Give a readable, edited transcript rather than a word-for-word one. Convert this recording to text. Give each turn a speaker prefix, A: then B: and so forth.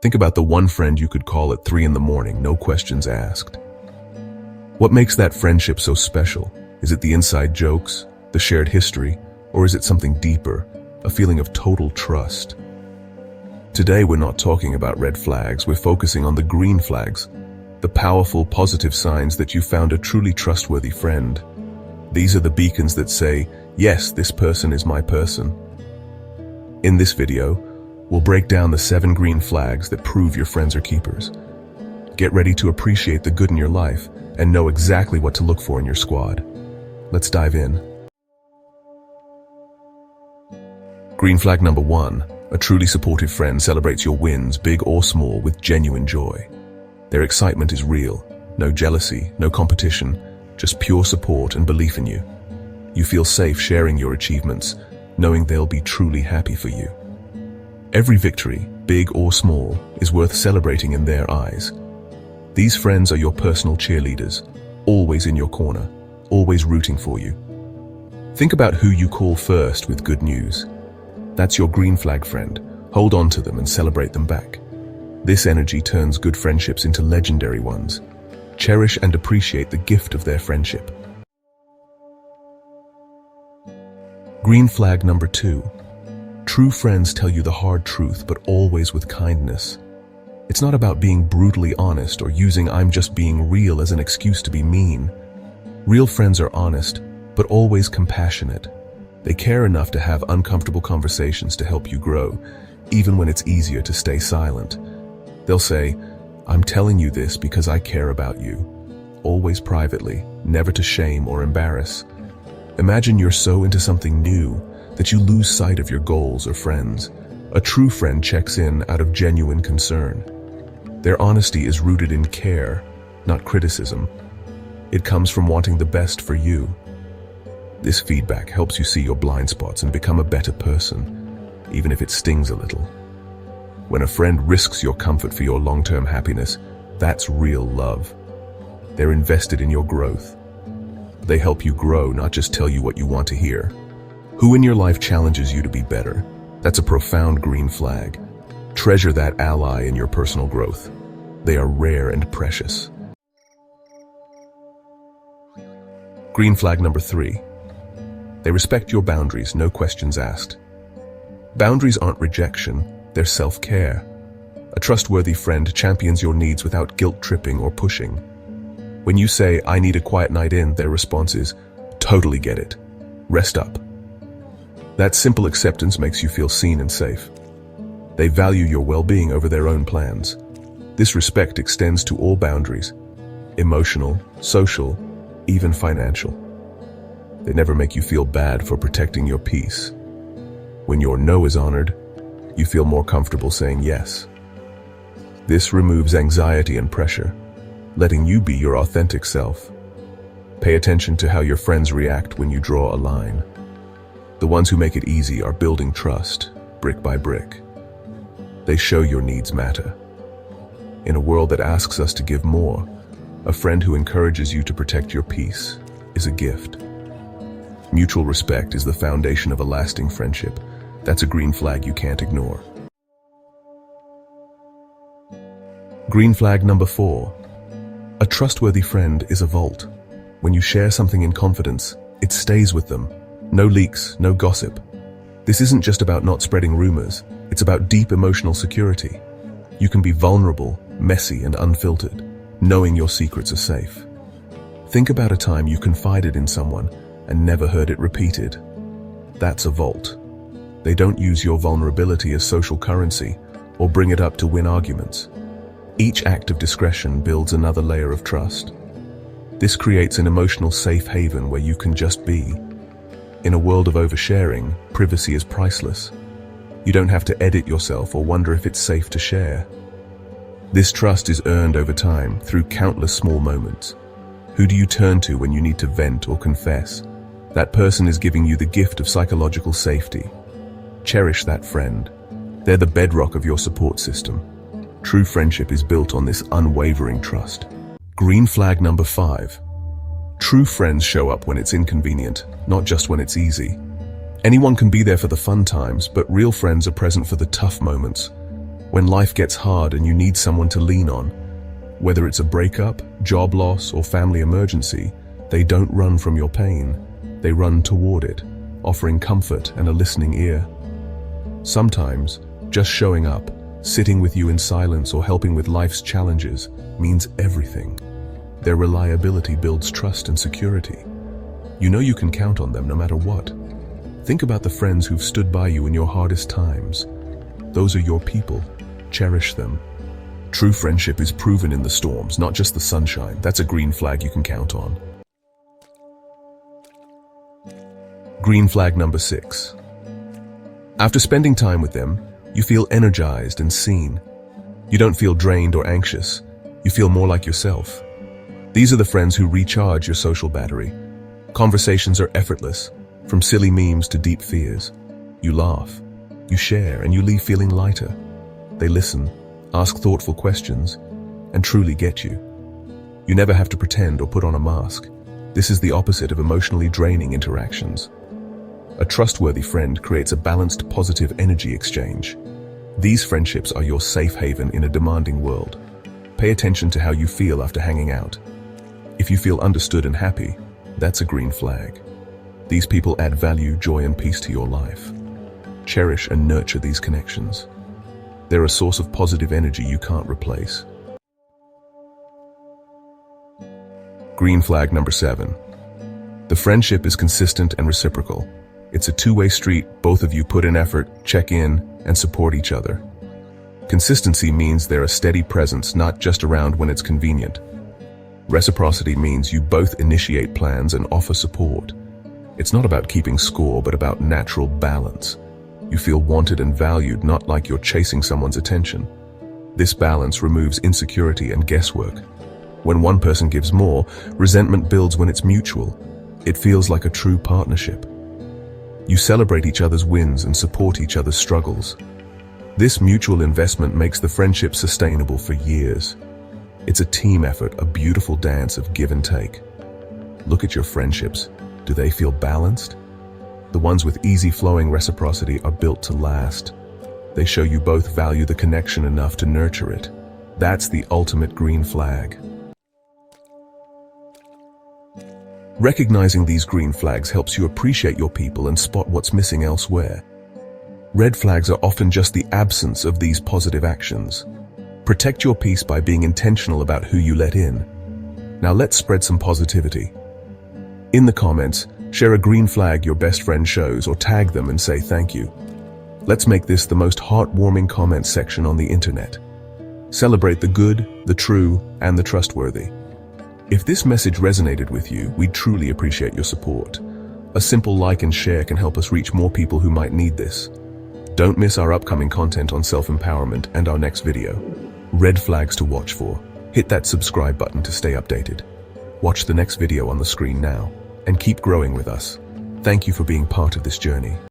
A: Think about the one friend you could call at 3 in the morning, no questions asked. What makes that friendship so special? Is it the inside jokes, the shared history, or is it something deeper, a feeling of total trust? Today we're not talking about red flags, we're focusing on the green flags, the powerful, positive signs that you found a truly trustworthy friend. These are the beacons that say, yes, this person is my person. In this video, we'll break down the 7 green flags that prove your friends are keepers. Get ready to appreciate the good in your life and know exactly what to look for in your squad. Let's dive in. Green flag number 1. A truly supportive friend celebrates your wins, big or small, with genuine joy. Their excitement is real. No jealousy, no competition, just pure support and belief in you. You feel safe sharing your achievements, knowing they'll be truly happy for you. Every victory, big or small, is worth celebrating in their eyes. These friends are your personal cheerleaders, always in your corner, always rooting for you. Think about who you call first with good news. That's your green flag friend. Hold on to them and celebrate them back. This energy turns good friendships into legendary ones. Cherish and appreciate the gift of their friendship. Green flag number 2. True friends tell you the hard truth, but always with kindness. It's not about being brutally honest or using "I'm just being real" as an excuse to be mean. Real friends are honest, but always compassionate. They care enough to have uncomfortable conversations to help you grow, even when it's easier to stay silent. They'll say, "I'm telling you this because I care about you." Always privately, never to shame or embarrass. Imagine you're so into something new that you lose sight of your goals or friends. A true friend checks in out of genuine concern. Their honesty is rooted in care, not criticism. It comes from wanting the best for you. This feedback helps you see your blind spots and become a better person, even if it stings a little. When a friend risks your comfort for your long-term happiness, that's real love. They're invested in your growth. They help you grow, not just tell you what you want to hear. Who in your life challenges you to be better? That's a profound green flag. Treasure that ally in your personal growth. They are rare and precious. Green flag number 3. They respect your boundaries, no questions asked. Boundaries aren't rejection, they're self-care. A trustworthy friend champions your needs without guilt-tripping or pushing. When you say, "I need a quiet night in," their response is, "Totally get it. Rest up." That simple acceptance makes you feel seen and safe. They value your well-being over their own plans. This respect extends to all boundaries: emotional, social, even financial. They never make you feel bad for protecting your peace. When your no is honored, you feel more comfortable saying yes. This removes anxiety and pressure, letting you be your authentic self. Pay attention to how your friends react when you draw a line. The ones who make it easy are building trust, brick by brick. They show your needs matter. In a world that asks us to give more, a friend who encourages you to protect your peace is a gift. Mutual respect is the foundation of a lasting friendship. That's a green flag you can't ignore. Green flag number 4. A trustworthy friend is a vault. When you share something in confidence, it stays with them. No leaks, no gossip. This isn't just about not spreading rumors. It's about deep emotional security. You can be vulnerable, messy, and unfiltered, knowing your secrets are safe. Think about a time you confided in someone and never heard it repeated. That's a vault. They don't use your vulnerability as social currency or bring it up to win arguments. Each act of discretion builds another layer of trust. This creates an emotional safe haven where you can just be. In a world of oversharing, privacy is priceless. You don't have to edit yourself or wonder if it's safe to share. This trust is earned over time through countless small moments. Who do you turn to when you need to vent or confess? That person is giving you the gift of psychological safety. Cherish that friend. They're the bedrock of your support system. True friendship is built on this unwavering trust. Green flag number 5. True friends show up when it's inconvenient, not just when it's easy. Anyone can be there for the fun times, but real friends are present for the tough moments. When life gets hard and you need someone to lean on, whether it's a breakup, job loss, or family emergency, they don't run from your pain. They run toward it, offering comfort and a listening ear. Sometimes, just showing up, sitting with you in silence or helping with life's challenges means everything. Their reliability builds trust and security. You know you can count on them no matter what. Think about the friends who've stood by you in your hardest times. Those are your people. Cherish them. True friendship is proven in the storms, not just the sunshine. That's a green flag you can count on. Green flag number 6. After spending time with them, you feel energized and seen. You don't feel drained or anxious. You feel more like yourself. These are the friends who recharge your social battery. Conversations are effortless, from silly memes to deep fears. You laugh, you share, and you leave feeling lighter. They listen, ask thoughtful questions, and truly get you. You never have to pretend or put on a mask. This is the opposite of emotionally draining interactions. A trustworthy friend creates a balanced, positive energy exchange. These friendships are your safe haven in a demanding world. Pay attention to how you feel after hanging out. If you feel understood and happy, that's a green flag. These people add value, joy, and peace to your life. Cherish and nurture these connections. They're a source of positive energy you can't replace. Green flag number 7. The friendship is consistent and reciprocal. It's a two-way street. Both of you put in effort, check in, and support each other. Consistency means they're a steady presence, not just around when it's convenient. Reciprocity means you both initiate plans and offer support. It's not about keeping score, but about natural balance. You feel wanted and valued, not like you're chasing someone's attention. This balance removes insecurity and guesswork. When one person gives more, resentment builds when it's mutual. It feels like a true partnership. You celebrate each other's wins and support each other's struggles. This mutual investment makes the friendship sustainable for years. It's a team effort, a beautiful dance of give and take. Look at your friendships. Do they feel balanced? The ones with easy-flowing reciprocity are built to last. They show you both value the connection enough to nurture it. That's the ultimate green flag. Recognizing these green flags helps you appreciate your people and spot what's missing elsewhere. Red flags are often just the absence of these positive actions. Protect your peace by being intentional about who you let in. Now let's spread some positivity. In the comments, share a green flag your best friend shows or tag them and say thank you. Let's make this the most heartwarming comment section on the internet. Celebrate the good, the true, and the trustworthy. If this message resonated with you, we truly appreciate your support. A simple like and share can help us reach more people who might need this. Don't miss our upcoming content on self-empowerment and our next video. Red flags to watch for. Hit that subscribe button to stay updated. Watch the next video on the screen now, and keep growing with us. Thank you for being part of this journey.